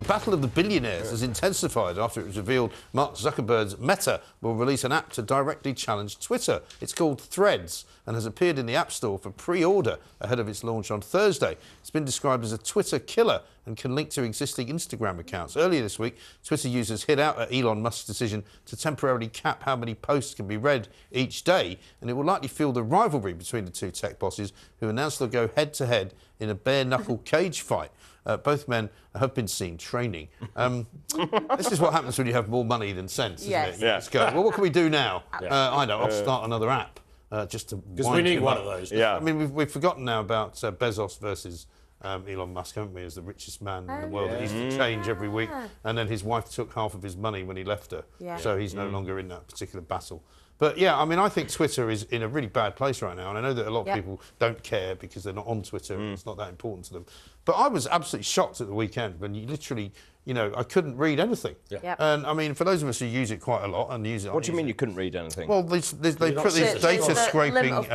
battle of the billionaires has intensified after it was revealed Mark Zuckerberg's Meta will release an app to directly challenge Twitter. It's called Threads and has appeared in the App Store for pre-order ahead of its launch on Thursday. It's been described as a Twitter killer and can link to existing Instagram accounts. Earlier this week, Twitter users hit out at Elon Musk's decision to temporarily cap how many posts can be read each day, and it will likely fuel the rivalry between the two tech bosses, who announced they'll go head-to-head in a bare-knuckle cage fight. Both men have been seen training. This is what happens when you have more money than sense, isn't it? Yeah. Let's go. Well, what can we do now? I know, I'll start another app. Just to because we need one of those. Yeah. I mean, we've forgotten now about Bezos versus Elon Musk, haven't we, as the richest man in the world that used to change every week. And then his wife took half of his money when he left her. So he's no longer in that particular battle. But yeah, I mean, I think Twitter is in a really bad place right now. And I know that a lot of people don't care because they're not on Twitter and it's not that important to them. But I was absolutely shocked at the weekend when you literally, you know, I couldn't read anything. And I mean, for those of us who use it quite a lot and use it... What do you mean you couldn't read anything? Well, they put these data scraping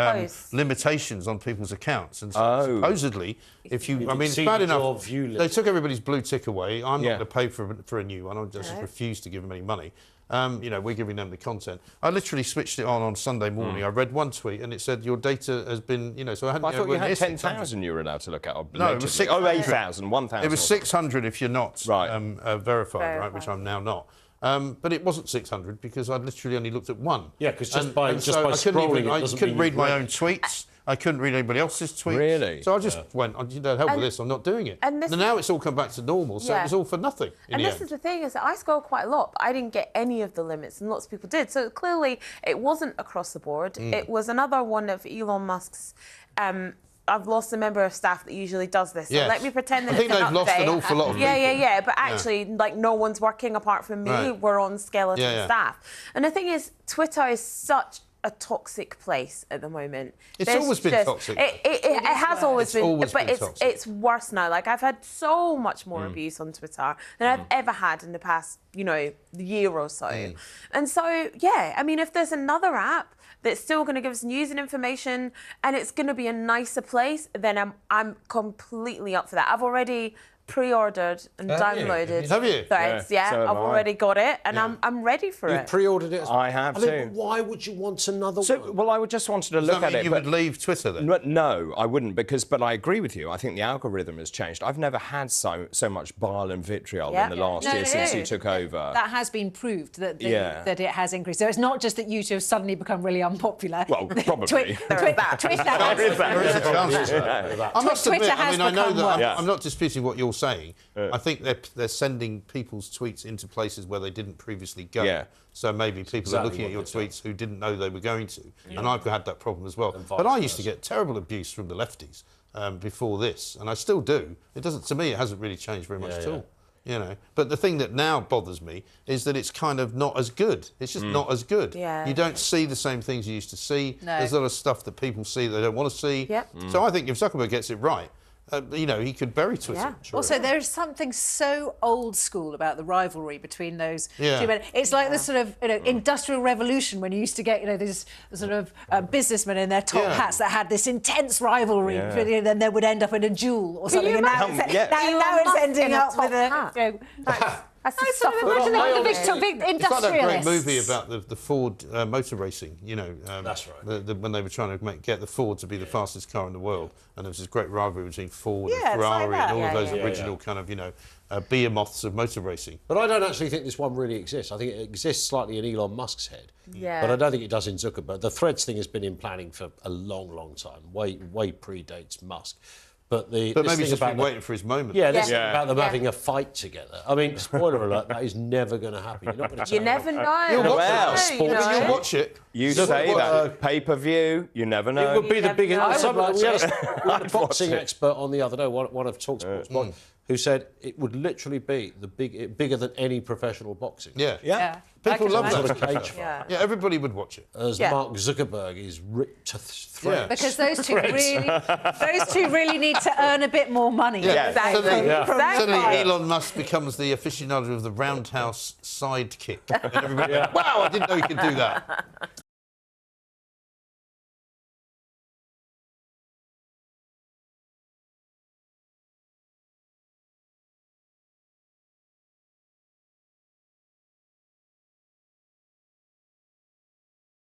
limitations on people's accounts. And supposedly, if you... I mean, it's bad enough. They took everybody's blue tick away. I'm not going to pay for a new one. I just refuse to give them any money. You know, we're giving them the content. I literally switched it on Sunday morning. I read one tweet and it said your data has been, you know, so I hadn't... I thought you had 10,000 you were allowed to look at. No, it was 600. Oh, 8,000, 1,000. It was 600 if you're not verified, right, which I'm now not. But it wasn't 600 because I'd literally only looked at one. Yeah, because just by scrolling, I couldn't read my own tweets. I couldn't read anybody else's tweets. Really? So I just went, you know, hell with this, I'm not doing it. And now it's all come back to normal, so it was all for nothing in the end. And this is the thing, is that I scroll quite a lot, but I didn't get any of the limits, and lots of people did. So clearly, it wasn't across the board. It was another one of Elon Musk's... I've lost a member of staff that usually does this. So let me pretend that I think they've lost an awful lot of people. Yeah. But actually, like, no one's working apart from me. We're on skeleton staff. And the thing is, Twitter is such a toxic place at the moment. It's always been toxic. It has always been, but toxic. it's worse now. Like, I've had so much more abuse on Twitter than I've ever had in the past, you know, year or so. And so, yeah, I mean, if there's another app that's still going to give us news and information and it's going to be a nicer place, then I'm completely up for that. I've already pre-ordered and downloaded Threads. Yeah, so I've already got it, and I'm ready for it. You've pre-ordered it? I have too. Why would you want another one? Well, I just wanted to look at it. You would leave Twitter then? No, I wouldn't, but I agree with you. I think the algorithm has changed. I've never had so much bile and vitriol in the last year since you took over. That has been proved that that it has increased. So it's not just that you two have suddenly become really unpopular. Well, probably. Twitter There is a chance of that. I must admit, I mean, I know that I'm not disputing what you're saying. I think they're sending people's tweets into places where they didn't previously go. So maybe people are looking at your tweets who didn't know they were going to. And I've had that problem as well. But I used to get terrible abuse from the lefties before this, and I still do. It doesn't, to me, it hasn't really changed very much at all. You know, but the thing that now bothers me is that it's kind of not as good. It's just not as good. You don't see the same things you used to see. There's a lot of stuff that people see that they don't want to see. So I think if Zuckerberg gets it right, you know, he could bury Twitter. Also, there's something so old school about the rivalry between those two men. It's like the sort of, you know, industrial revolution when you used to get, you know, these sort of businessmen in their top hats that had this intense rivalry, and then they would end up in a duel or something. And now it's ending up with a... That's It's like that great movie about the Ford motor racing, you know. That's right. When they were trying to get the Ford to be the fastest car in the world, and there was this great rivalry between Ford and Ferrari and all of those original kind of, you know, behemoths of motor racing. But I don't actually think this one really exists. I think it exists slightly in Elon Musk's head. But I don't think it does in Zuckerberg. The Threads thing has been in planning for a long, long time. Way predates Musk. But maybe he's just been waiting for his moment. Yeah, this thing about them having a fight together. I mean, spoiler alert, that is never going to happen. You're not going to. You never know. You'll watch it. You say that. Pay-per-view, you never know. It would be the biggest... We had a boxing expert on the other day, one of TalkTV's, who said it would literally be bigger than any professional boxing. People love that. Cage fight. Everybody would watch it. As Mark Zuckerberg is ripped to threads. Because those two really need to earn a bit more money. Suddenly Elon Musk becomes the aficionado of the roundhouse sidekick. And everybody, wow, I didn't know he could do that.